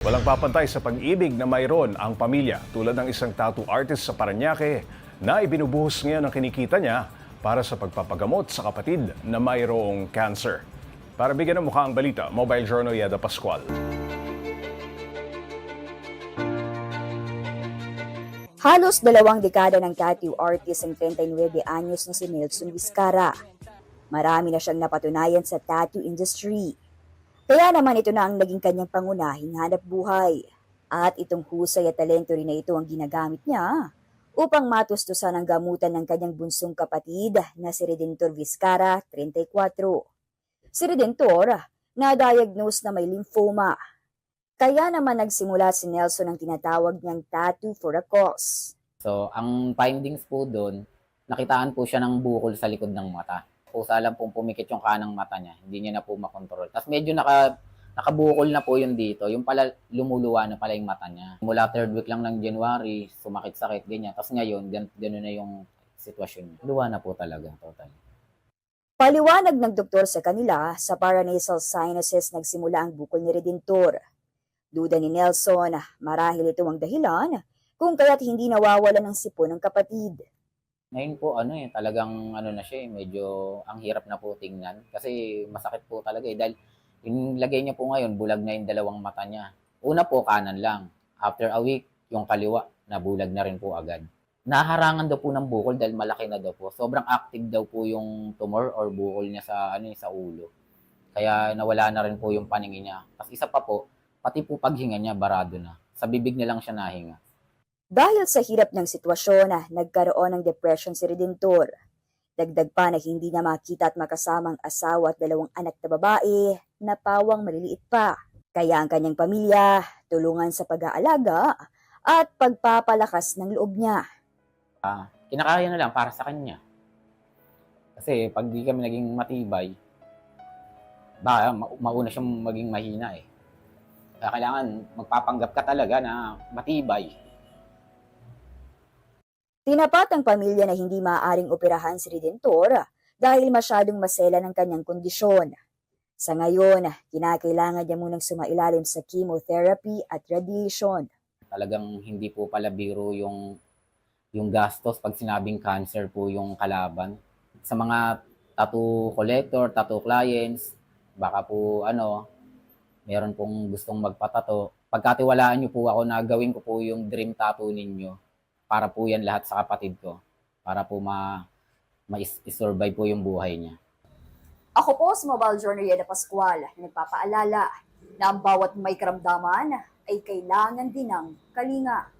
Walang papantay sa pag-ibig na mayroon ang pamilya tulad ng isang tattoo artist sa Parañaque na ibinubuhos ngayon ang kinikita niya para sa pagpapagamot sa kapatid na mayroong cancer. Para bigyan ng mukha ang balita, Mobile Journal Yeda Pascual. Halos 2 dekada ng tattoo artist ang 39 anyos na si Nelson Vizcara. Marami na siyang napatunayan sa tattoo industry. Kaya naman ito na ang naging kanyang pangunahing hanap buhay. At itong husay at talento rin na ito ang ginagamit niya upang matustusan ang gamutan ng kanyang bunsong kapatid na si Redentor Vizcara, 34. Si Redentor, na-diagnose na may lymphoma. Kaya naman nagsimula si Nelson ng tinatawag niyang tattoo for a cause. So, ang findings po doon, nakitaan po siya ng bukol sa likod ng mata. Kusa lang pong pumikit yung kanang mata niya, hindi niya na po makontrol. Tapos medyo nakabukol na po yun dito, yung pala lumuluwa na pala yung mata niya. Mula 3rd week lang ng January, sumakit-sakit, ganyan. Tapos ngayon, gano'n na yung sitwasyon niya. Luwa na po talaga, totally. Paliwanag ng doktor sa kanila, sa paranasal sinuses nagsimula ang bukol ni Redentor. Duda ni Nelson, marahil ito ang dahilan kung kaya't hindi nawawalan ng sipon ng kapatid. Ngayon po, talagang na siya, medyo ang hirap na po tingnan. Kasi masakit po talaga dahil yung lagay niya po ngayon, bulag na yung dalawang mata niya. Una po, kanan lang. After a week, yung kaliwa, nabulag na rin po agad. Naharangan daw po ng bukol dahil malaki na daw po. Sobrang active daw po yung tumor or bukol niya sa ulo. Kaya nawala na rin po yung paningin niya. Tapos isa pa po, pati po paghinga niya, barado na. Sa bibig na lang siya nahinga. Dahil sa hirap ng sitwasyon, nagkaroon ng depression si Redentor. Dagdag pa na hindi na makita at makasamang asawa at 2 anak na babae na pawang maliliit pa. Kaya ang kanyang pamilya, tulungan sa pag-aalaga at pagpapalakas ng loob niya. Kinakaya na lang para sa kanya. Kasi pag di kami naging matibay, baka mauna siyang maging mahina eh. Kaya kailangan magpapanggap ka talaga na matibay. Tinapat ng pamilya na hindi maaaring operahan si Redentor dahil masyadong masela ng kanyang kondisyon. Sa ngayon, kinakailangan niya munang sumailalim sa chemotherapy at radiation. Talagang hindi po pala biro yung gastos pag sinabing cancer po yung kalaban. Sa mga tattoo collector, tattoo clients, baka po meron pong gustong magpatato. Pagkatiwalaan niyo po ako na gawin ko po yung dream tattoo ninyo para po yan lahat sa kapatid ko. Para po ma-survive po yung buhay niya. Ako po si Mobile Journal Yeda Pascual, nagpapaalala na ang bawat may karamdaman ay kailangan din ng kalinga.